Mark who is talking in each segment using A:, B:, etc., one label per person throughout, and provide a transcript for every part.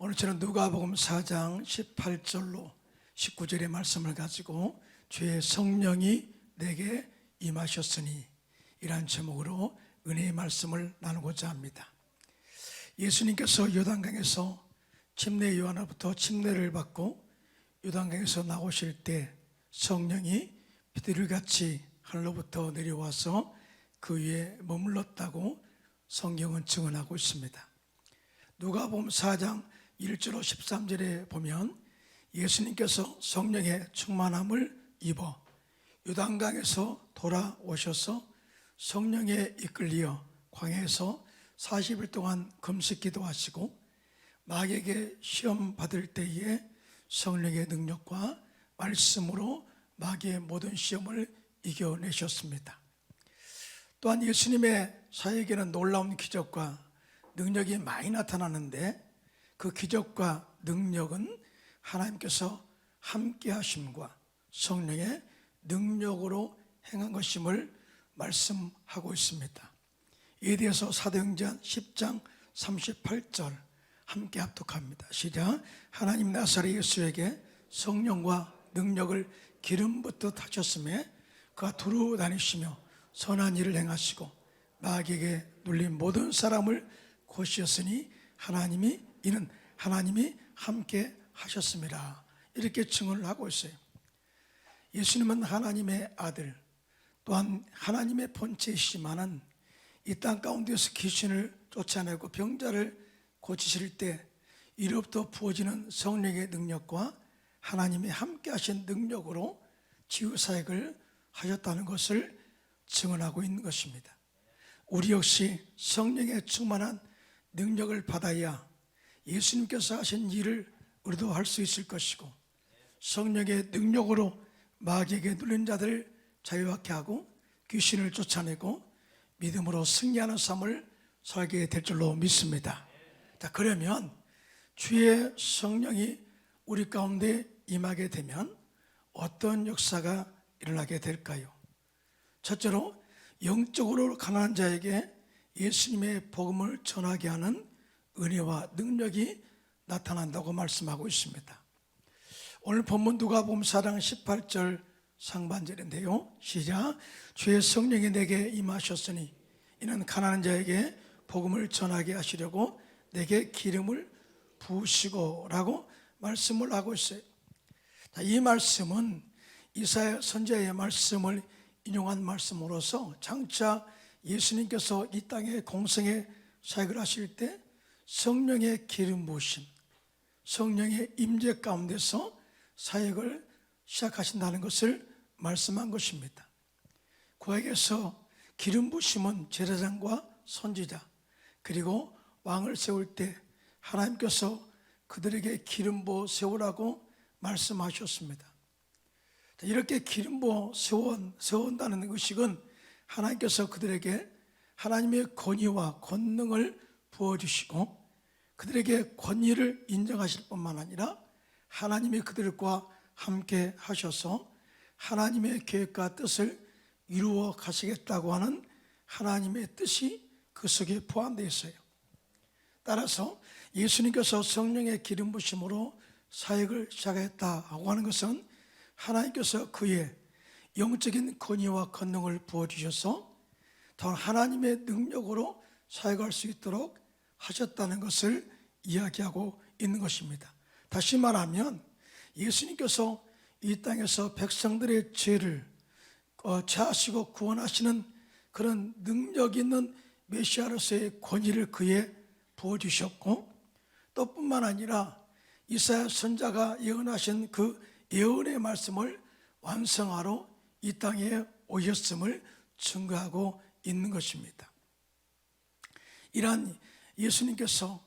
A: 오늘 저는 누가복음 4장 18절로 19절의 말씀을 가지고 주의 성령이 내게 임하셨으니 이란 제목으로 은혜의 말씀을 나누고자 합니다. 예수님께서 요단강에서 침례 요한으로부터 침례를 받고 요단강에서 나오실 때 성령이 비둘기같이 하늘로부터 내려와서 그 위에 머물렀다고 성경은 증언하고 있습니다. 누가복음 4장 1절로 13절에 보면 예수님께서 성령의 충만함을 입어 요단강에서 돌아오셔서 성령에 이끌려 광야에서 40일 동안 금식 기도하시고 마귀에게 시험 받을 때에 성령의 능력과 말씀으로 마귀의 모든 시험을 이겨내셨습니다. 또한 예수님의 사역에는 놀라운 기적과 능력이 많이 나타나는데 그 기적과 능력은 하나님께서 함께 하심과 성령의 능력으로 행한 것임을 말씀하고 있습니다. 이에 대해서 사도행전 10장 38절 함께 합독합니다. 시작. 하나님 나사렛 예수에게 성령과 능력을 기름 붓듯 하셨음에 그가 두루 다니시며 선한 일을 행하시고 마귀에게 눌린 모든 사람을 고치셨으니 이는 하나님이 함께 하셨습니다. 이렇게 증언을 하고 있어요. 예수님은 하나님의 아들, 또한 하나님의 본체이시지만은 이 땅 가운데서 귀신을 쫓아내고 병자를 고치실 때 이로부터 부어지는 성령의 능력과 하나님이 함께 하신 능력으로 치유사역을 하셨다는 것을 증언하고 있는 것입니다. 우리 역시 성령의 충만한 능력을 받아야 예수님께서 하신 일을 우리도 할 수 있을 것이고 성령의 능력으로 마귀에게 눌린 자들을 자유하게 하고 귀신을 쫓아내고 믿음으로 승리하는 삶을 살게 될 줄로 믿습니다. 자, 그러면 주의 성령이 우리 가운데 임하게 되면 어떤 역사가 일어나게 될까요? 첫째로 영적으로 가난한 자에게 예수님의 복음을 전하게 하는 은혜와 능력이 나타난다고 말씀하고 있습니다. 오늘 본문 누가복음 4장 18절 상반절인데요. 시작. 주의 성령이 내게 임하셨으니 이는 가난한 자에게 복음을 전하게 하시려고 내게 기름을 부으시고 라고 말씀을 하고 있어요. 이 말씀은 이사야 선지자의 말씀을 인용한 말씀으로서 장차 예수님께서 이 땅에 공생의 사역을 하실 때 성령의 기름 부으심, 성령의 임재 가운데서 사역을 시작하신다는 것을 말씀한 것입니다. 구약에서 기름 부으심은 제사장과 선지자 그리고 왕을 세울 때 하나님께서 그들에게 기름 부어 세우라고 말씀하셨습니다. 이렇게 기름 부어 세운다는 의식은 하나님께서 그들에게 하나님의 권위와 권능을 부어주시고 그들에게 권위를 인정하실 뿐만 아니라 하나님이 그들과 함께 하셔서 하나님의 계획과 뜻을 이루어 가시겠다고 하는 하나님의 뜻이 그 속에 포함되어 있어요. 따라서 예수님께서 성령의 기름 부으심으로 사역을 시작했다고 하는 것은 하나님께서 그의 영적인 권위와 권능을 부어주셔서 더 하나님의 능력으로 사역할 수 있도록 하셨다는 것을 이야기하고 있는 것입니다. 다시 말하면 예수님께서 이 땅에서 백성들의 죄를 제하시고 구원하시는 그런 능력 있는 메시아로서의 권위를 그에 부어주셨고 또 뿐만 아니라 이사야 선지자가 예언하신 그 예언의 말씀을 완성하러 이 땅에 오셨음을 증거하고 있는 것입니다. 이러한 예수님께서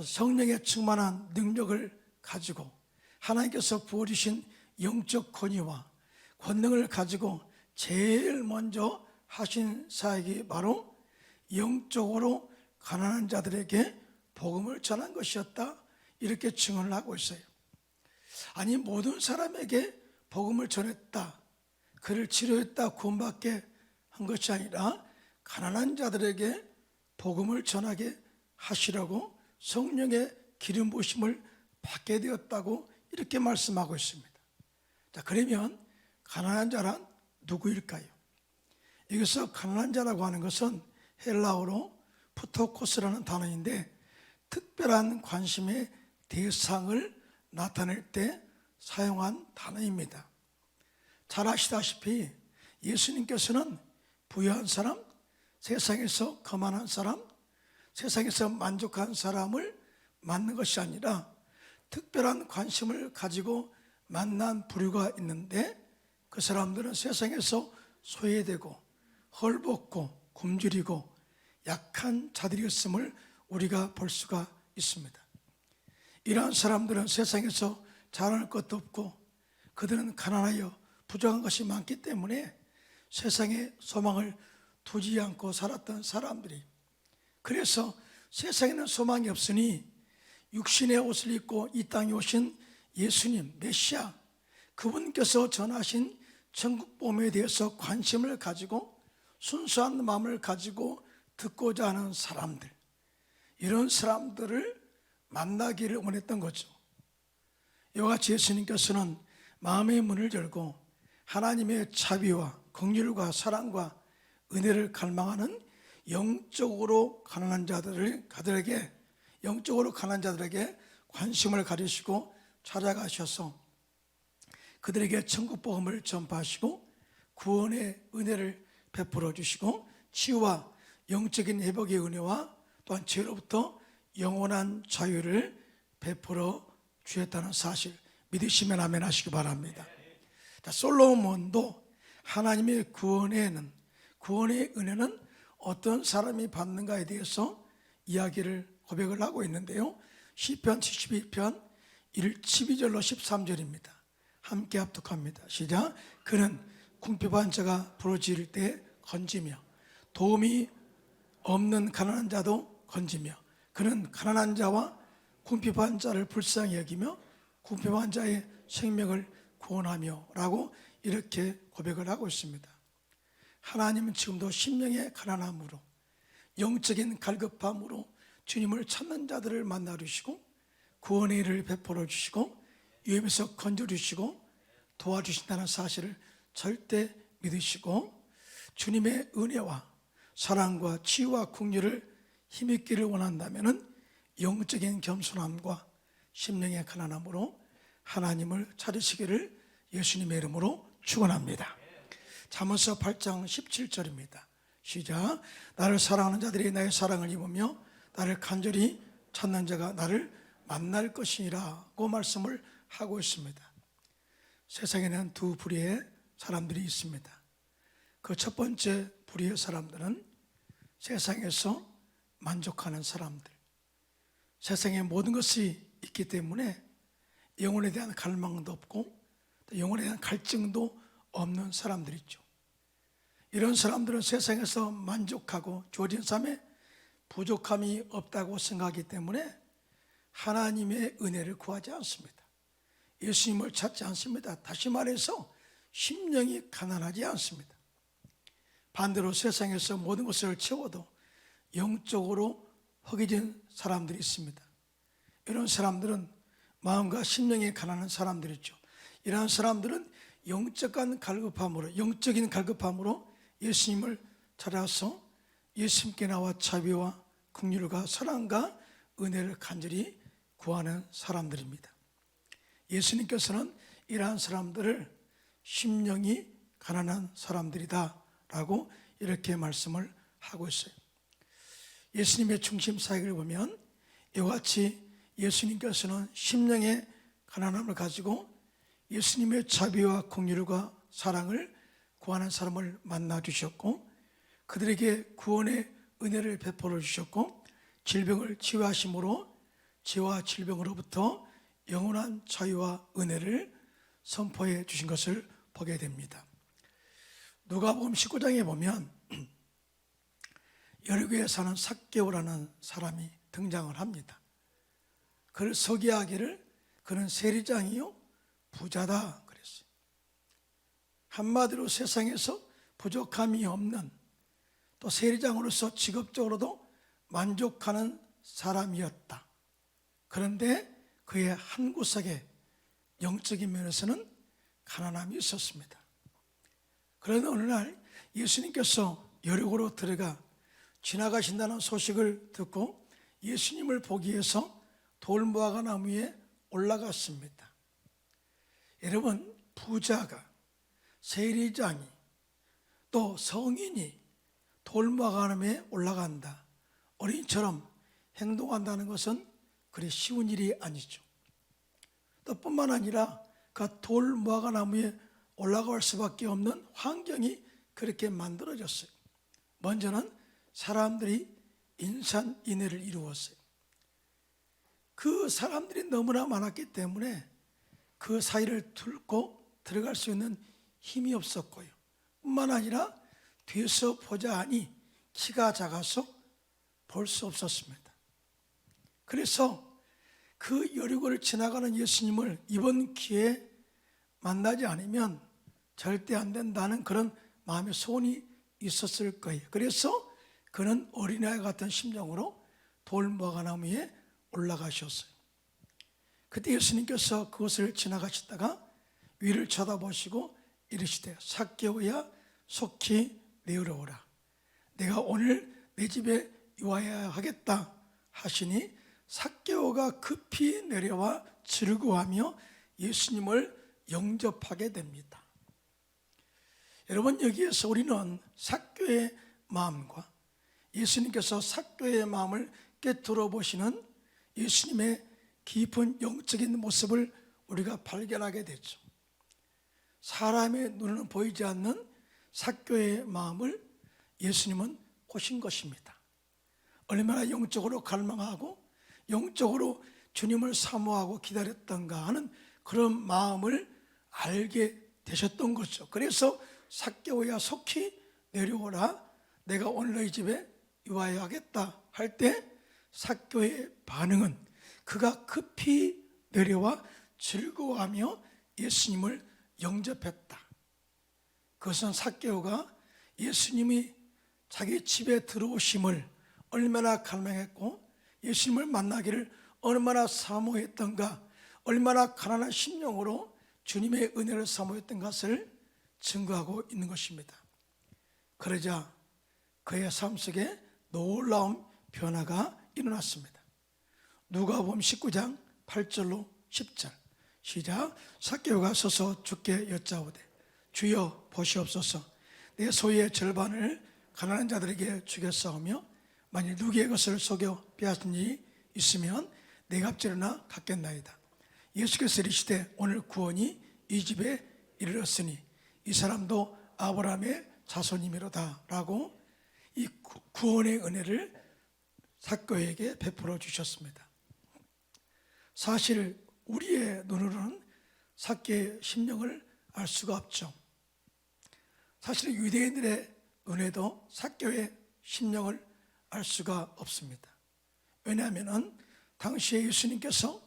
A: 성령의 충만한 능력을 가지고 하나님께서 부어주신 영적 권위와 권능을 가지고 제일 먼저 하신 사역이 바로 영적으로 가난한 자들에게 복음을 전한 것이었다, 이렇게 증언을 하고 있어요. 아니, 모든 사람에게 복음을 전했다, 그를 치료했다, 구원받게 한 것이 아니라 가난한 자들에게 복음을 전하게 하시라고 성령의 기름 부으심을 받게 되었다고 이렇게 말씀하고 있습니다. 자, 그러면 가난한 자란 누구일까요? 여기서 가난한 자라고 하는 것은 헬라어로 푸토코스라는 단어인데 특별한 관심의 대상을 나타낼 때 사용한 단어입니다. 잘 아시다시피 예수님께서는 부유한 사람, 세상에서 거만한 사람, 세상에서 만족한 사람을 만난 것이 아니라 특별한 관심을 가지고 만난 부류가 있는데 그 사람들은 세상에서 소외되고 헐벗고 굶주리고 약한 자들이었음을 우리가 볼 수가 있습니다. 이러한 사람들은 세상에서 자랑할 것도 없고 그들은 가난하여 부족한 것이 많기 때문에 세상에 소망을 두지 않고 살았던 사람들이, 그래서 세상에는 소망이 없으니 육신의 옷을 입고 이 땅에 오신 예수님 메시아, 그분께서 전하신 천국복음에 대해서 관심을 가지고 순수한 마음을 가지고 듣고자 하는 사람들, 이런 사람들을 만나기를 원했던 거죠. 이와 같이 예수님께서는 마음의 문을 열고 하나님의 자비와 긍휼과 사랑과 은혜를 갈망하는 영적으로 가난한 자들에게 관심을 가지시고 찾아가셔서 그들에게 천국 복음을 전파하시고 구원의 은혜를 베풀어 주시고 치유와 영적인 회복의 은혜와 또한 죄로부터 영원한 자유를 베풀어 주셨다는 사실 믿으시면 아멘 하시기 바랍니다. 자, 솔로몬도 하나님의 구원의 은혜는 어떤 사람이 받는가에 대해서 이야기를 고백을 하고 있는데요. 시편 72편 12절로 13절입니다. 함께 합독합니다. 시작. 그는 궁핍한 자가 부르짖을 때 건지며 도움이 없는 가난한 자도 건지며 그는 가난한 자와 궁핍한 자를 불쌍히 여기며 궁핍한 자의 생명을 구원하며 라고 이렇게 고백을 하고 있습니다. 하나님은 지금도 심령의 가난함으로 영적인 갈급함으로 주님을 찾는 자들을 만나 주시고 구원의 일을 베풀어 주시고 위험에서 건져 주시고 도와주신다는 사실을 절대 믿으시고 주님의 은혜와 사랑과 치유와 긍휼을 힘입기를 원한다면 영적인 겸손함과 심령의 가난함으로 하나님을 찾으시기를 예수님의 이름으로 축원합니다. 잠언서 8장 17절입니다. 시작. 나를 사랑하는 자들이 나의 사랑을 입으며 나를 간절히 찾는 자가 나를 만날 것이라고 말씀을 하고 있습니다. 세상에는 두 부류의 사람들이 있습니다. 그 첫 번째 부류의 사람들은 세상에서 만족하는 사람들, 세상에 모든 것이 있기 때문에 영혼에 대한 갈망도 없고 영혼에 대한 갈증도 없는 사람들이죠. 이런 사람들은 세상에서 만족하고 주어진 삶에 부족함이 없다고 생각하기 때문에 하나님의 은혜를 구하지 않습니다. 예수님을 찾지 않습니다. 다시 말해서 심령이 가난하지 않습니다. 반대로 세상에서 모든 것을 채워도 영적으로 허기진 사람들이 있습니다. 이런 사람들은 마음과 심령이 가난한 사람들이죠. 이러한 사람들은 영적인 갈급함으로 예수님을 찾아서 예수님께 나와 자비와 긍휼과 사랑과 은혜를 간절히 구하는 사람들입니다. 예수님께서는 이러한 사람들을 심령이 가난한 사람들이다 라고 이렇게 말씀을 하고 있어요. 예수님의 중심 사역을 보면 이와 같이 예수님께서는 심령의 가난함을 가지고 예수님의 자비와 긍휼과 사랑을 구하는 사람을 만나 주셨고 그들에게 구원의 은혜를 베풀어 주셨고 질병을 치유하심으로 죄와 질병으로부터 영원한 자유와 은혜를 선포해 주신 것을 보게 됩니다. 누가복음 19장에 보면 여리고에 사는 삭개오라는 사람이 등장을 합니다. 그를 소개하기를 그는 세리장이요 부자다 그랬어요. 한마디로 세상에서 부족함이 없는, 또 세리장으로서 직업적으로도 만족하는 사람이었다. 그런데 그의 한 구석에 영적인 면에서는 가난함이 있었습니다. 그런데 어느 날 예수님께서 여리고로 들어가 지나가신다는 소식을 듣고 예수님을 보기 위해서 돌무화과 나무 위에 올라갔습니다. 여러분, 부자가, 세리장이, 또 성인이 돌무화과 나무에 올라간다, 어린이처럼 행동한다는 것은 그리 쉬운 일이 아니죠. 또 뿐만 아니라 그 돌무화과 나무에 올라갈 수밖에 없는 환경이 그렇게 만들어졌어요. 먼저는 사람들이 인산인해를 이루었어요. 그 사람들이 너무나 많았기 때문에 그 사이를 뚫고 들어갈 수 있는 힘이 없었고요. 뿐만 아니라 뒤에서 보자 하니 키가 작아서 볼 수 없었습니다. 그래서 그 여리고를 지나가는 예수님을 이번 기회에 만나지 않으면 절대 안 된다는 그런 마음의 소원이 있었을 거예요. 그래서 그는 어린아이 같은 심정으로 돌무화과 나무 위에 올라가셨어요. 그때 예수님께서 그것을 지나가시다가 위를 쳐다보시고 이르시되 삭개오야 속히 내어러 오라. 내가 오늘 내 집에 유하여야 하겠다 하시니 삭개오가 급히 내려와 즐거워하며 예수님을 영접하게 됩니다. 여러분, 여기에서 우리는 삭개오의 마음과 예수님께서 삭개오의 마음을 깨뜨려 보시는 예수님의 깊은 영적인 모습을 우리가 발견하게 되죠. 사람의 눈에는 보이지 않는 삭개오의 마음을 예수님은 보신 것입니다. 얼마나 영적으로 갈망하고 영적으로 주님을 사모하고 기다렸던가 하는 그런 마음을 알게 되셨던 거죠. 그래서 삭개오야 속히 내려오라. 내가 오늘 너희 집에 유하여야 하겠다 할 때 삭개오의 반응은 그가 급히 내려와 즐거워하며 예수님을 영접했다. 그것은 삭개오가 예수님이 자기 집에 들어오심을 얼마나 갈망했고 예수님을 만나기를 얼마나 사모했던가, 얼마나 가난한 심령으로 주님의 은혜를 사모했던 것을 증거하고 있는 것입니다. 그러자 그의 삶 속에 놀라운 변화가 일어났습니다. 누가복음 19장 8절로 10절 시작. 삭개오가 서서 주께 여짜오되 주여 보시옵소서, 내 소유의 절반을 가난한 자들에게 주겠사오며 만일 누구의 것을 속여 빼앗은 일이 있으면 내 값지르나 갚겠나이다. 예수께서 이르시되 오늘 구원이 이 집에 이르렀으니 이 사람도 아브라함의 자손이미로다 라고 이 구원의 은혜를 삭개오에게 베풀어 주셨습니다. 사실 우리의 눈으로는 삭개오의 심령을 알 수가 없죠. 사실 유대인들의 눈에도 삭개오의 심령을 알 수가 없습니다. 왜냐하면 당시에 예수님께서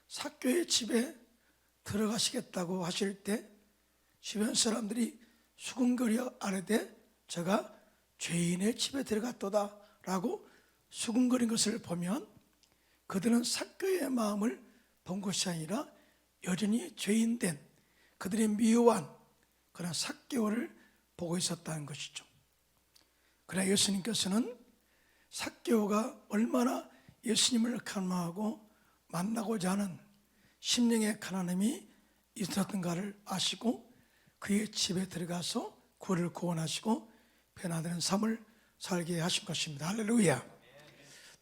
A: 삭개오의 집에 들어가시겠다고 하실 때 주변 사람들이 수군거려 아뢰되 저가 죄인의 집에 들어갔도다 라고 수군거린 것을 보면 그들은 삭개오의 마음을 본 것이 아니라 여전히 죄인된 그들의 미워한 그런 삭개오를 보고 있었다는 것이죠. 그러나 예수님께서는 삭개오가 얼마나 예수님을 갈망하고 만나고자 하는 심령의 가난함이 있었던가를 아시고 그의 집에 들어가서 그를 구원하시고 변화되는 삶을 살게 하신 것입니다. 할렐루야.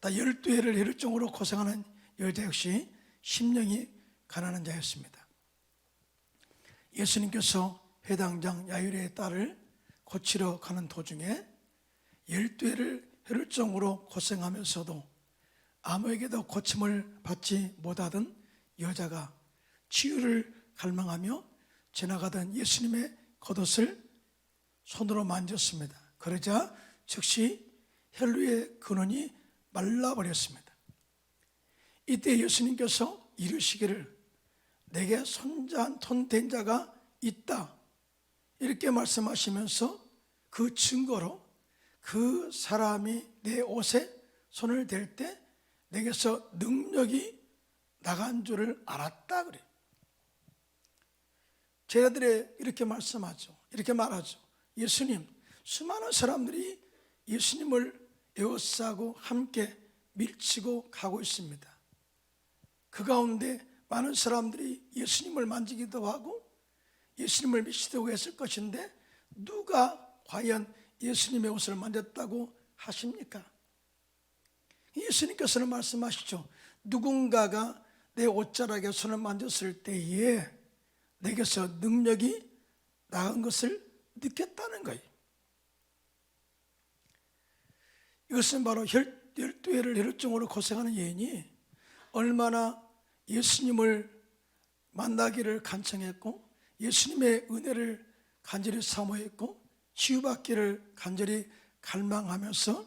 A: 12해를 혈루증으로 고생하는 여자 역시 심령이 가난한 자였습니다. 예수님께서 회당장 야이로의 딸을 고치러 가는 도중에 12해를 혈루증으로 고생하면서도 아무에게도 고침을 받지 못하던 여자가 치유를 갈망하며 지나가던 예수님의 겉옷을 손으로 만졌습니다. 그러자 즉시 혈루의 근원이 말라버렸습니다. 이때 예수님께서 이르시기를 내게 손댄 자가 있다 이렇게 말씀하시면서 그 증거로 그 사람이 내 옷에 손을 댈 때 내게서 능력이 나간 줄을 알았다 그래요. 제자들이 이렇게 말씀하죠. 이렇게 말하죠. 예수님, 수많은 사람들이 예수님을 에워싸고 함께 밀치고 가고 있습니다. 그 가운데 많은 사람들이 예수님을 만지기도 하고 예수님을 미치려고 했을 것인데 누가 과연 예수님의 옷을 만졌다고 하십니까? 예수님께서는 말씀하시죠. 누군가가 내 옷자락에 손을 만졌을 때에 내게서 능력이 나은 것을 느꼈다는 거예요. 이것은 바로 12회를 혈증으로 고생하는 여인이 얼마나 예수님을 만나기를 간청했고 예수님의 은혜를 간절히 사모했고 치유받기를 간절히 갈망하면서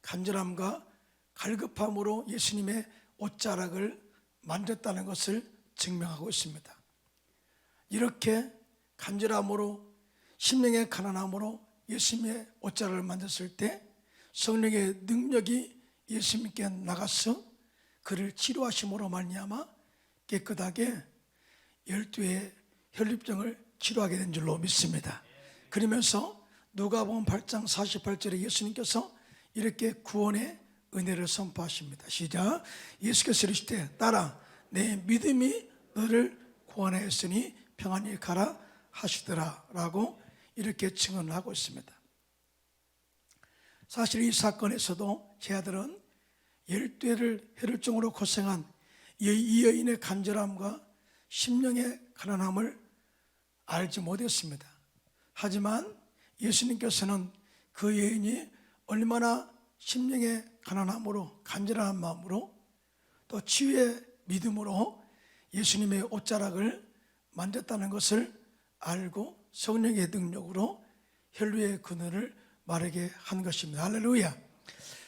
A: 간절함과 갈급함으로 예수님의 옷자락을 만졌다는 것을 증명하고 있습니다. 이렇게 간절함으로 심령의 가난함으로 예수님의 옷자락을 만졌을 때 성령의 능력이 예수님께 나가서 그를 치료하심으로 말미암아 깨끗하게 12의 혈류병을 치료하게 된 줄로 믿습니다. 그러면서 누가복음 8장 48절에 예수님께서 이렇게 구원의 은혜를 선포하십니다. 시작. 예수께서 이르시되 딸아 내 믿음이 너를 구원하였으니 평안히 가라 하시더라 라고 이렇게 증언을 하고 있습니다. 사실 이 사건에서도 제 아들은 12회를 혈혈증으로 고생한 이 여인의 간절함과 심령의 가난함을 알지 못했습니다. 하지만 예수님께서는 그 여인이 얼마나 심령의 가난함으로 간절한 마음으로 또 치유의 믿음으로 예수님의 옷자락을 만졌다는 것을 알고 성령의 능력으로 혈류의 근원을 마르게 한 것입니다. 할렐루야.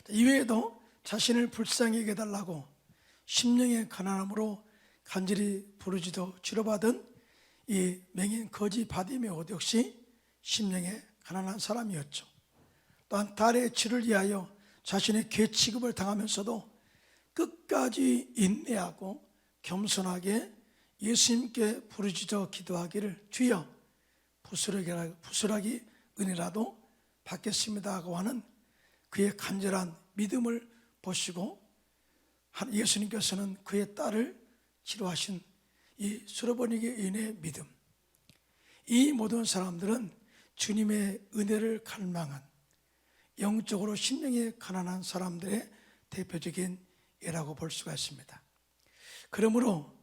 A: 이외에도 자신을 불쌍히 여겨달라고 심령의 가난함으로 간절히 부르짖어 치료받은 이 맹인 거지 바디메오 역시 심령의 가난한 사람이었죠. 또한 딸의 치를 위하여 자신의 죄 취급을 당하면서도 끝까지 인내하고 겸손하게 예수님께 부르짖어 기도하기를 주여 부스러기 은혜라도 받겠습니다 하고 하는 그의 간절한 믿음을 보시고 예수님께서는 그의 딸을 치료하신 이 수로보니게 여인의 믿음, 이 모든 사람들은 주님의 은혜를 갈망한 영적으로 심령이 가난한 사람들의 대표적인 예라고 볼 수가 있습니다. 그러므로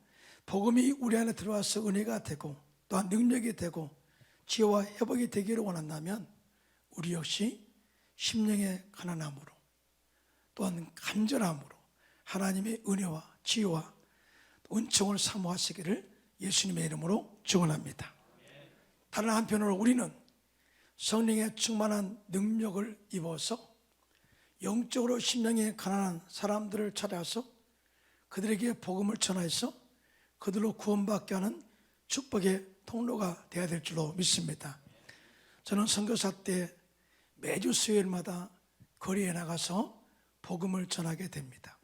A: 복음이 우리 안에 들어와서 은혜가 되고 또한 능력이 되고 치유와 회복이 되기를 원한다면 우리 역시 심령의 가난함으로 또한 간절함으로 하나님의 은혜와 치유와 은총을 사모하시기를 예수님의 이름으로 축원합니다. 다른 한편으로 우리는 성령의 충만한 능력을 입어서 영적으로 심령이 가난한 사람들을 찾아서 그들에게 복음을 전하여서 그들로 구원받게 하는 축복의 통로가 되어야 될 줄로 믿습니다. 저는 선교사 때 매주 수요일마다 거리에 나가서 복음을 전하게 됩니다.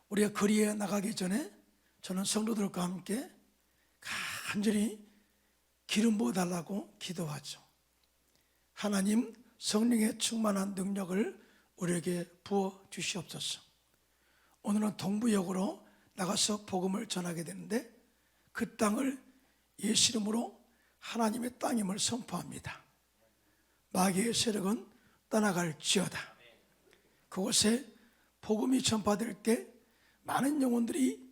A: 우리가 거리에 나가기 전에 저는 성도들과 함께 간절히 기름 부어달라고 기도하죠. 하나님 성령의 충만한 능력을 우리에게 부어 주시옵소서. 오늘은 동부역으로 나가서 복음을 전하게 되는데 그 땅을 예수 이름으로 하나님의 땅임을 선포합니다. 마귀의 세력은 떠나갈지어다. 그곳에 복음이 전파될 때 많은 영혼들이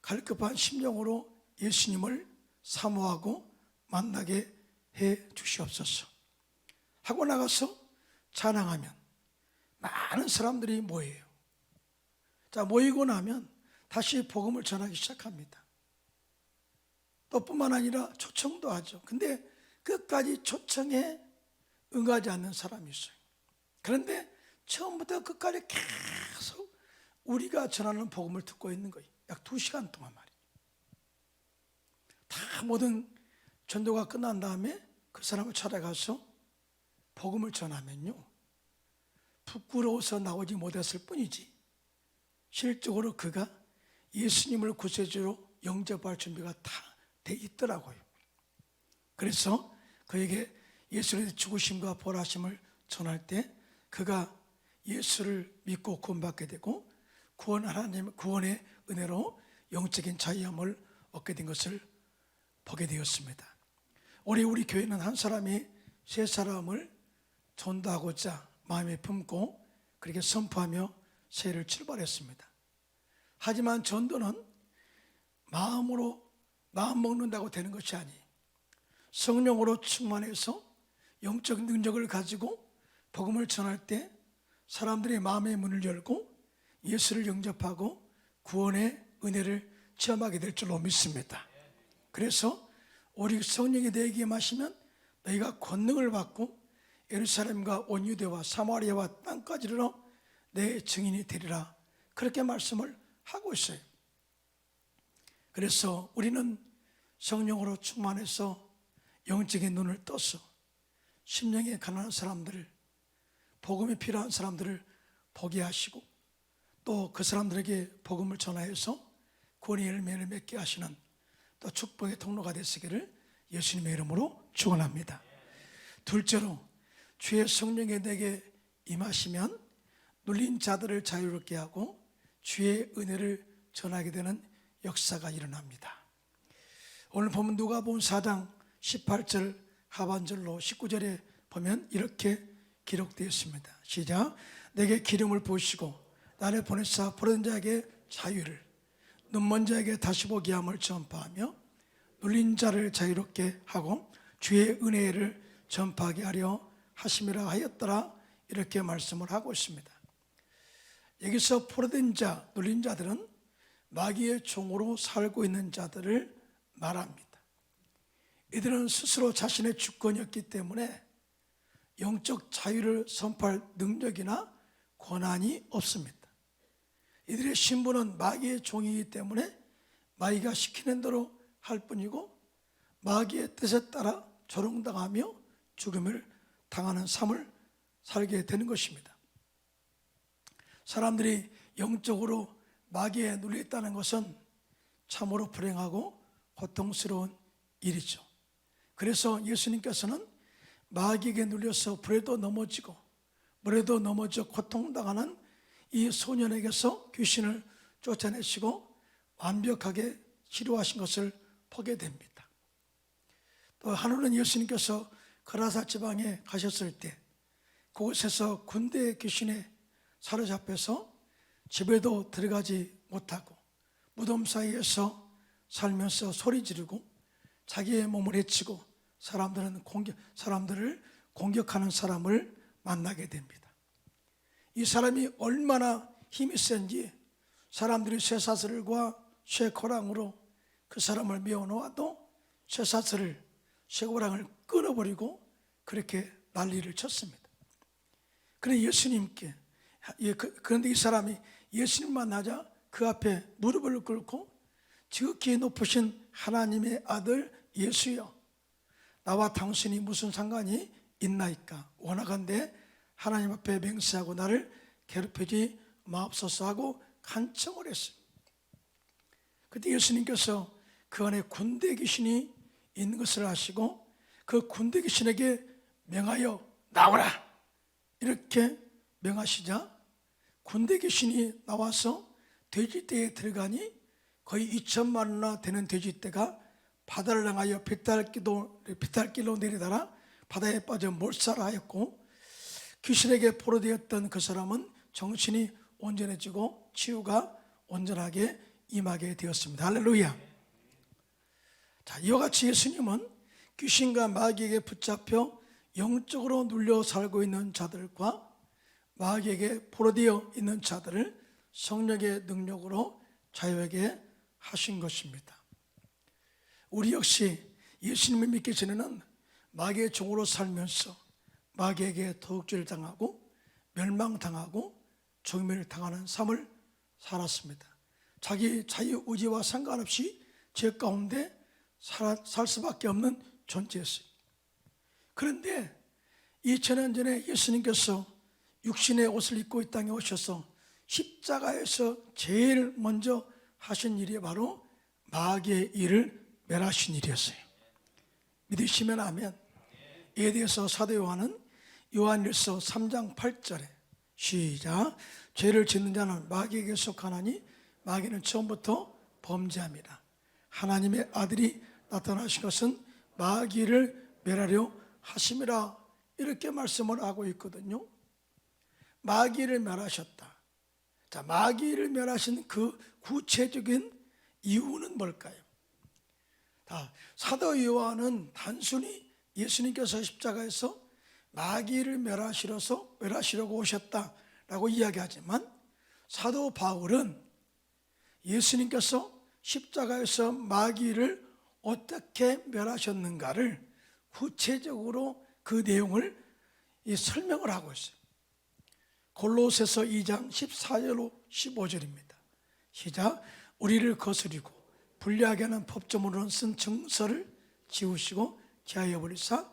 A: 갈급한 심령으로 예수님을 사모하고 만나게 해 주시옵소서. 하고 나가서 찬양하면 많은 사람들이 모여요. 자, 모이고 나면 다시 복음을 전하기 시작합니다. 또 뿐만 아니라 초청도 하죠. 근데 끝까지 초청에 응하지 않는 사람이 있어요. 그런데 처음부터 끝까지 계속 우리가 전하는 복음을 듣고 있는 거예요. 약 2시간 동안 말이에요. 다 모든 전도가 끝난 다음에 그 사람을 찾아가서 복음을 전하면요, 부끄러워서 나오지 못했을 뿐이지 실적으로 그가 예수님을 구세주로 영접할 준비가 다 돼 있더라고요. 그래서 그에게 예수의 죽으심과 부활하심을 전할 때 그가 예수를 믿고 구원받게 되고 구원의 은혜로 영적인 자유함을 얻게 된 것을 보게 되었습니다. 우리 교회는 한 사람이 세 사람을 전도하고자 마음에 품고 그렇게 선포하며 새해를 출발했습니다. 하지만 전도는 마음 먹는다고 되는 것이 아니에요. 성령으로 충만해서 영적 능력을 가지고 복음을 전할 때 사람들의 마음의 문을 열고 예수를 영접하고 구원의 은혜를 체험하게 될 줄로 믿습니다. 그래서 우리 성령이 너에게 임하시면 너희가 권능을 받고 예루살렘과 온 유대와 사마리아와 땅까지 이르러 내 증인이 되리라, 그렇게 말씀을 하고 있어요. 그래서 우리는 성령으로 충만해서 영적인 눈을 떠서 심령에 가난한 사람들을, 복음이 필요한 사람들을 보게 하시고 또 그 사람들에게 복음을 전하여서 구원의 열매를 맺게 하시는 또 축복의 통로가 되시기를 예수님의 이름으로 축원합니다. 둘째로, 주의 성령이 내게 임하시면 눌린 자들을 자유롭게 하고 주의 은혜를 전하게 되는 역사가 일어납니다. 오늘 보면 누가복음 4장 18절 하반절로 19절에 보면 이렇게 기록되어 있습니다. 시작. 내게 기름을 부으시고 나를 보내사 부르는 자에게 자유를, 눈먼 자에게 다시 보게 함을 전파하며 눌린 자를 자유롭게 하고 주의 은혜를 전파하게 하려 하심이라 하였더라, 이렇게 말씀을 하고 있습니다. 여기서 포로된 자, 눌린 자들은 마귀의 종으로 살고 있는 자들을 말합니다. 이들은 스스로 자신의 주권이었기 때문에 영적 자유를 선포할 능력이나 권한이 없습니다. 이들의 신분은 마귀의 종이기 때문에 마귀가 시키는 대로 할 뿐이고 마귀의 뜻에 따라 조롱당하며 죽음을 당하는 삶을 살게 되는 것입니다. 사람들이 영적으로 마귀에 눌려있다는 것은 참으로 불행하고 고통스러운 일이죠. 그래서 예수님께서는 마귀에게 눌려서 불에도 넘어지고 물에도 넘어져 고통당하는 이 소년에게서 귀신을 쫓아내시고 완벽하게 치료하신 것을 보게 됩니다. 또 한우는 예수님께서 거라사 지방에 가셨을 때 그곳에서 군대 귀신에 사로잡혀서 집에도 들어가지 못하고 무덤 사이에서 살면서 소리 지르고 자기의 몸을 해치고 사람들을 공격하는 사람을 만나게 됩니다. 이 사람이 얼마나 힘이 센지 사람들이 쇠사슬과 쇠고랑으로 그 사람을 메어놓아도 쇠고랑을 끊어버리고 그렇게 난리를 쳤습니다. 그런데 그런데 이 사람이 예수님 만나자 그 앞에 무릎을 꿇고 지극히 높으신 하나님의 아들 예수여, 나와 당신이 무슨 상관이 있나이까? 원하건대 하나님 앞에 맹세하고 나를 괴롭히지 마옵소서 하고 간청을 했어요. 그때 예수님께서 그 안에 군대 귀신이 있는 것을 아시고 그 군대 귀신에게 명하여 나오라, 이렇게 명하시자 군대 귀신이 나와서 돼지떼에 들어가니 거의 2천만 원이나 되는 돼지떼가 바다를 향하여 비탈길로 내리다가 바다에 빠져 몰살하였고 귀신에게 포로되었던 그 사람은 정신이 온전해지고 치유가 온전하게 임하게 되었습니다. 할렐루야. 자, 이와 같이 예수님은 귀신과 마귀에게 붙잡혀 영적으로 눌려 살고 있는 자들과 마귀에게 포로되어 있는 자들을 성령의 능력으로 자유하게 하신 것입니다. 우리 역시 예수님을 믿기 전에는 마귀의 종으로 살면서 마귀에게 도둑질 당하고 멸망당하고 죽임을 당하는 삶을 살았습니다. 자기 자유의지와 상관없이 죄 가운데 살 수밖에 없는 존재였어요. 그런데 2000년 전에 예수님께서 육신의 옷을 입고 이 땅에 오셔서 십자가에서 제일 먼저 하신 일이 바로 마귀의 일을 멸하신 일이었어요. 믿으시면 아멘. 이에 대해서 사도 요한은 요한일서 3장 8절에 시작. 죄를 짓는 자는 마귀에게 속하나니 마귀는 처음부터 범죄합니다. 하나님의 아들이 나타나신 것은 마귀를 멸하려 하심이라, 이렇게 말씀을 하고 있거든요. 마귀를 멸하셨다. 자, 마귀를 멸하신 그 구체적인 이유는 뭘까요? 사도 요한은 단순히 예수님께서 십자가에서 마귀를 멸하시려고 오셨다라고 이야기하지만, 사도 바울은 예수님께서 십자가에서 마귀를 어떻게 멸하셨는가를 구체적으로 그 내용을 설명을 하고 있어요. 골로새서 2장 14절로 15절입니다. 시작. 우리를 거스리고 불리하게 하는 법조문으로 쓴 증서를 지우시고 제하여 버리사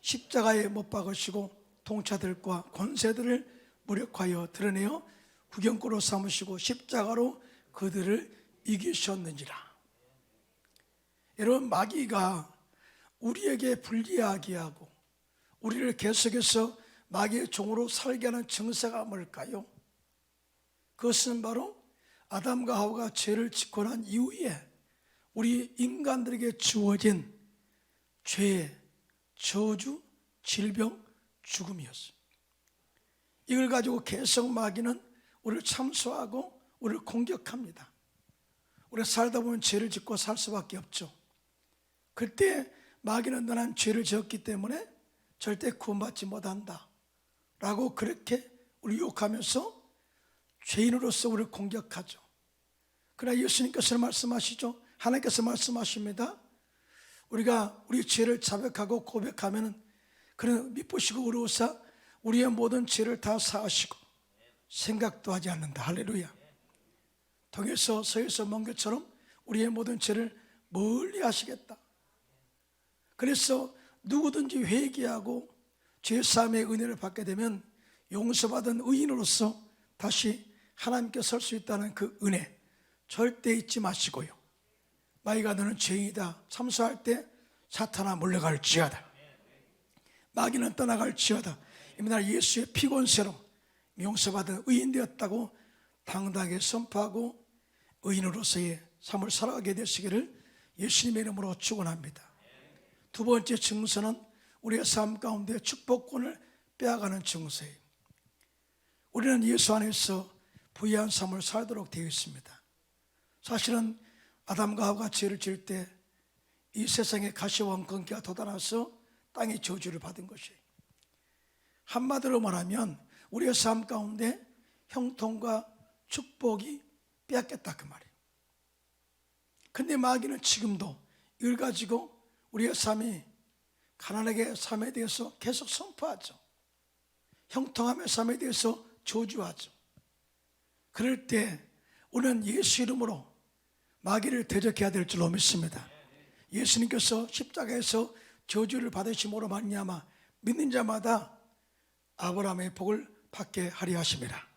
A: 십자가에 못 박으시고 통차들과 권세들을 무력하여 드러내어 구경꾼으로 삼으시고 십자가로 그들을 이기셨는지라. 여러분, 마귀가 우리에게 불리하게 하고 우리를 계속해서 마귀의 종으로 살게 하는 증세가 뭘까요? 그것은 바로 아담과 하와가 죄를 짓고 난 이후에 우리 인간들에게 주어진 죄, 저주, 질병, 죽음이었어요. 이걸 가지고 계속 마귀는 우리를 참소하고 우리를 공격합니다. 우리가 살다 보면 죄를 짓고 살 수밖에 없죠. 그때 마귀는 너는 죄를 지었기 때문에 절대 구원받지 못한다 라고 그렇게 우리 욕하면서 죄인으로서 우리를 공격하죠. 그러나 예수님께서 말씀하시죠. 하나님께서 말씀하십니다. 우리가 우리 죄를 자백하고 고백하면 그는 미쁘시고 의로우사 우리의 모든 죄를 다 사하시고 생각도 하지 않는다. 할렐루야. 동에서 서에서 먼 것처럼 우리의 모든 죄를 멀리 하시겠다. 그래서 누구든지 회개하고 죄사함의 은혜를 받게 되면 용서받은 의인으로서 다시 하나님께 설 수 있다는 그 은혜 절대 잊지 마시고요. 마귀가 너는 죄인이다 참소할 때 사탄아 물러갈지어다, 마귀는 떠나갈지어다, 이미 날 예수의 피곤세로 용서받은 의인 되었다고 당당하게 선포하고 의인으로서의 삶을 살아가게 되시기를 예수님의 이름으로 축원합니다. 두 번째 증서는 우리의 삶 가운데 축복권을 빼앗가는 증서예요. 우리는 예수 안에서 부유한 삶을 살도록 되어 있습니다. 사실은 아담과 하와가 죄를 지을 때 이 세상에 가시와 원건기가 돋아나서 땅의 저주를 받은 것이에요. 한마디로 말하면 우리의 삶 가운데 형통과 축복이 빼앗겼다 그 말이에요. 근데 마귀는 지금도 이걸 가지고 우리의 삶이 가난하게 삶에 대해서 계속 선포하죠. 형통함의 삶에 대해서 저주하죠. 그럴 때 우리는 예수 이름으로 마귀를 대적해야 될 줄로 믿습니다. 예수님께서 십자가에서 저주를 받으심으로 말미암아 믿는 자마다 아브라함의 복을 받게 하리 하심이라.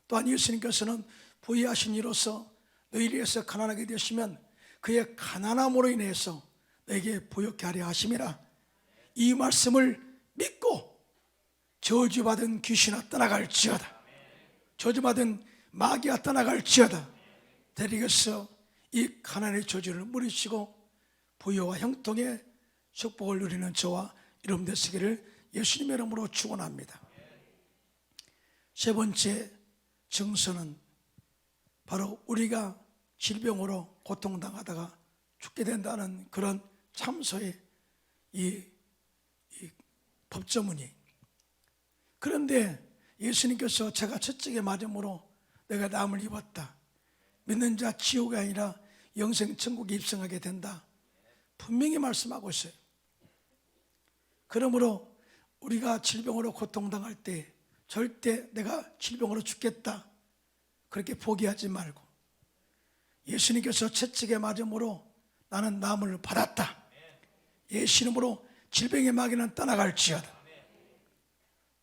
A: 또한 예수님께서는 부유하신 이로서 너희를 위해서 가난하게 되시면 그의 가난함으로 인해서 너에게 부욕케 하려 하심이라. 이 말씀을 믿고 저주받은 귀신아 떠나갈지어다, 저주받은 마귀가 떠나갈지어다. 대리께서 이 가난의 저주를 물으시고 부여와 형통의 축복을 누리는 저와 여러분 되시기를 예수님의 이름으로 축원합니다. 세 번째 증서는 바로 우리가 질병으로 고통당하다가 죽게 된다는 그런 참소의 이 법조문이. 그런데 예수님께서 제가 채찍에 맞음으로 내가 남을 입었다, 믿는 자 지옥이 아니라 영생 천국에 입성하게 된다, 분명히 말씀하고 있어요. 그러므로 우리가 질병으로 고통당할 때 절대 내가 질병으로 죽겠다 그렇게 포기하지 말고 예수님께서 채찍에 맞음으로 나는 남을 받았다, 예수 이름으로 질병의 마귀는 떠나갈지어다.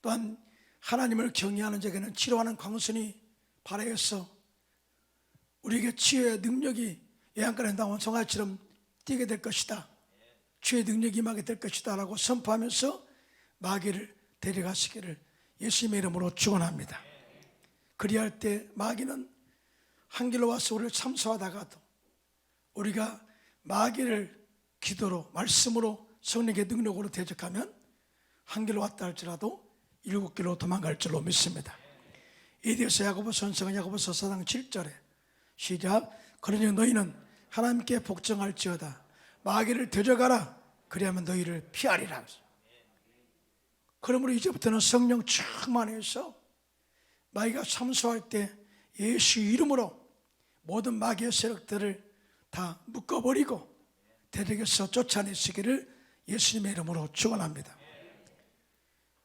A: 또한 하나님을 경외하는 자에게는 치료하는 광선이 발하여서 우리에게 치유의 능력이 예언가에 나온 송아지처럼 뛰게 될 것이다. 치유의 능력이 임하게 될 것이다 라고 선포하면서 마귀를 데려가시기를 예수님의 이름으로 축원합니다. 그리할 때 마귀는 한 길로 와서 우리를 참소하다가도 우리가 마귀를 기도로 말씀으로 성령의 능력으로 대적하면 한 길로 왔다 할지라도 7길로 도망갈 줄로 믿습니다. 이에 대해서 야고보서 선생은 야고보서 4장 7절에 시작. 그러니 너희는 하나님께 복종할지어다. 마귀를 데려가라. 그리하면 너희를 피하리라. 그러므로 이제부터는 성령 충만해서 마귀가 참소할 때 예수 이름으로 모든 마귀의 세력들을 다 묶어버리고 대적에서 쫓아내시기를 예수님의 이름으로 축원합니다.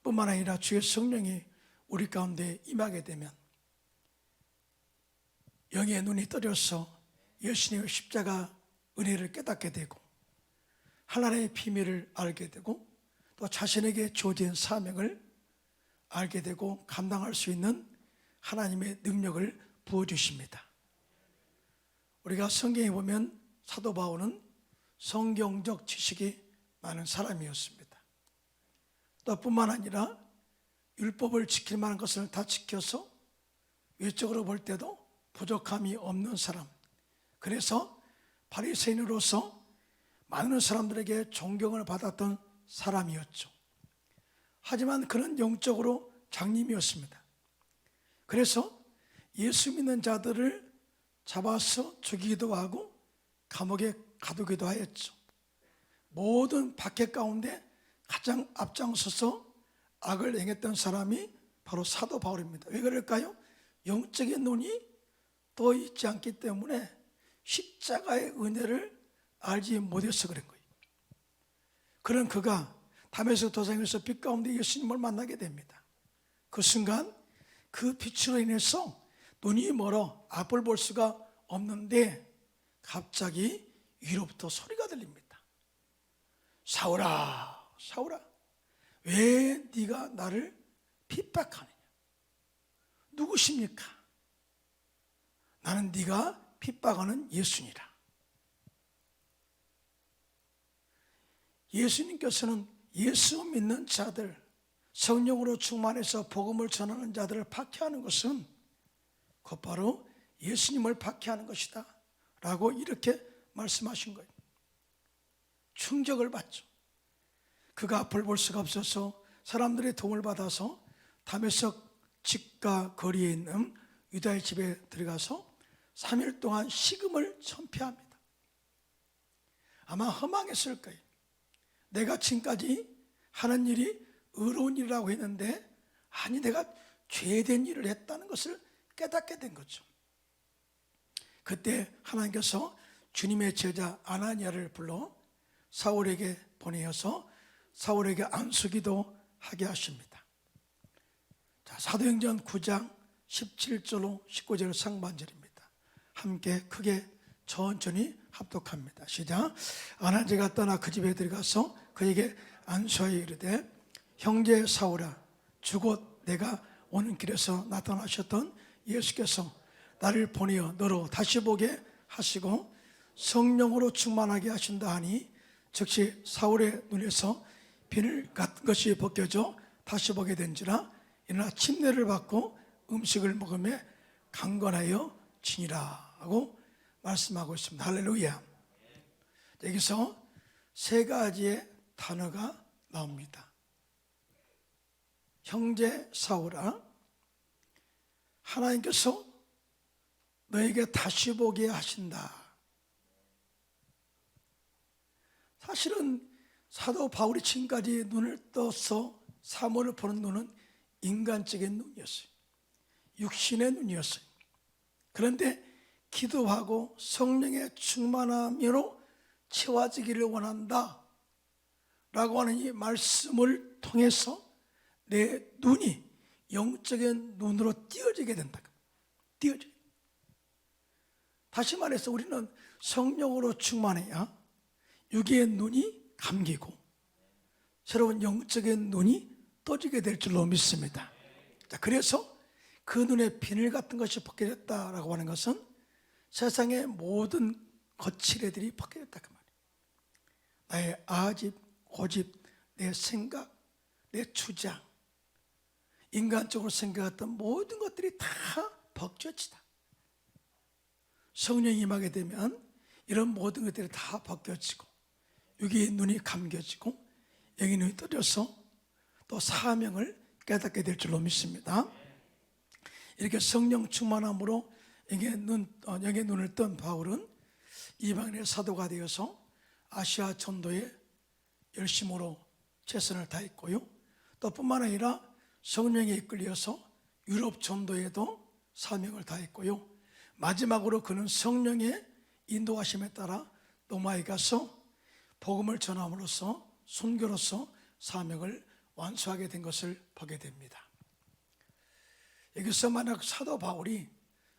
A: 뿐만 아니라 주의 성령이 우리 가운데 임하게 되면 영의 눈이 떠져서 예수님의 십자가 은혜를 깨닫게 되고 하나님의 비밀을 알게 되고 또 자신에게 주어진 사명을 알게 되고 감당할 수 있는 하나님의 능력을 부어주십니다. 우리가 성경에 보면 사도 바울은 성경적 지식이 많은 사람이었습니다. 또 뿐만 아니라 율법을 지킬 만한 것을 다 지켜서 외적으로 볼 때도 부족함이 없는 사람, 그래서 바리새인으로서 많은 사람들에게 존경을 받았던 사람이었죠. 하지만 그는 영적으로 장님이었습니다. 그래서 예수 믿는 자들을 잡아서 죽이기도 하고 감옥에 가두기도 하였죠. 모든 박해 가운데 가장 앞장서서 악을 행했던 사람이 바로 사도 바울입니다. 왜 그럴까요? 영적인 눈이 떠 있지 않기 때문에 십자가의 은혜를 알지 못해서 그런 거예요. 그런 그가 다메섹 도상에서 빛 가운데 예수님을 만나게 됩니다. 그 순간 그 빛으로 인해서 눈이 멀어 앞을 볼 수가 없는데 갑자기 위로부터 소리가 들립니다. 사울아, 사울아, 왜 네가 나를 핍박하느냐? 누구십니까? 나는 네가 핍박하는 예수니라. 예수님께서는 예수 믿는 자들, 성령으로 충만해서 복음을 전하는 자들을 박해하는 것은 곧바로 예수님을 박해하는 것이다 라고 이렇게 말씀하신 거예요. 충격을 받죠. 그가 앞을 볼 수가 없어서 사람들의 도움을 받아서 다메섹 집과 거리에 있는 유다의 집에 들어가서 3일 동안 식음을 전폐합니다. 아마 허망했을 거예요. 내가 지금까지 하는 일이 의로운 일이라고 했는데 아니 내가 죄된 일을 했다는 것을 깨닫게 된 거죠. 그때 하나님께서 주님의 제자 아나니아를 불러 사울에게 보내어서 사울에게 안수기도 하게 하십니다. 자, 사도행전 9장 17절로 19절 상반절입니다. 함께 크게 천천히 합독합니다. 시작. 아나니아가 떠나 그 집에 들어가서 그에게 안수하여 이르되 형제 사울아, 주곧 내가 오는 길에서 나타나셨던 예수께서 나를 보내어 너로 다시 보게 하시고 성령으로 충만하게 하신다 하니 즉시 사울의 눈에서 비늘 같은 것이 벗겨져 다시 보게 된지라. 이러나 침례를 받고 음식을 먹으며 강건하여 지니라 하고 말씀하고 있습니다. 할렐루야. 여기서 세 가지의 단어가 나옵니다. 형제 사울아, 하나님께서 너에게 다시 보게 하신다. 사실은 사도 바울이 지금까지 눈을 떠서 사모를 보는 눈은 인간적인 눈이었어요. 육신의 눈이었어요. 그런데 기도하고 성령의 충만함으로 채워지기를 원한다 라고 하는 이 말씀을 통해서 내 눈이 영적인 눈으로 띄어지게 된다. 띄어져. 다시 말해서 우리는 성령으로 충만해야 육의 눈이 감기고 새로운 영적인 눈이 떠지게 될 줄로 믿습니다. 자, 그래서 그 눈에 비늘 같은 것이 벗겨졌다라고 하는 것은 세상의 모든 거칠애들이 벗겨졌다 그 말이에요. 나의 아집, 고집, 내 생각, 내 주장, 인간적으로 생각했던 모든 것들이 다 벗겨지다. 성령이 임하게 되면 이런 모든 것들이 다 벗겨지고 여기에 눈이 감겨지고 여기 눈이 떠져서 또 사명을 깨닫게 될 줄로 믿습니다. 이렇게 성령 충만함으로 영의 눈을 뜬 바울은 이방인의 사도가 되어서 아시아 전도에 열심으로 최선을 다했고요. 또 뿐만 아니라 성령에 이끌려서 유럽 전도에도 사명을 다했고요. 마지막으로 그는 성령의 인도하심에 따라 로마에 가서 복음을 전함으로써 선교로서 사명을 완수하게 된 것을 보게 됩니다. 여기서 만약 사도 바울이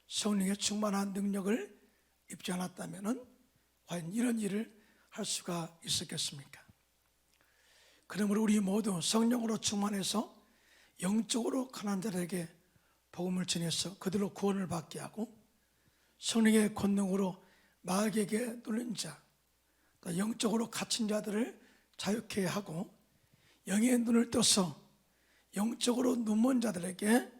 A: 성령의 충만한 능력을 입지 않았다면 과연 이런 일을 할 수가 있었겠습니까? 그러므로 우리 모두 성령으로 충만해서 영적으로 가난한 자들에게 복음을 전해서 그들로 구원을 받게 하고 성령의 권능으로 마귀에게 눌린 자, 또 영적으로 갇힌 자들을 자유케 하고 영의 눈을 떠서 영적으로 눈먼 자들에게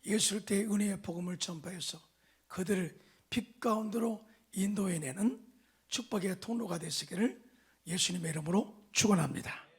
A: 예수를 때 은혜의 복음을 전파해서 그들을 빛 가운데로 인도해내는 축복의 통로가 되시기를 예수님의 이름으로 축원합니다.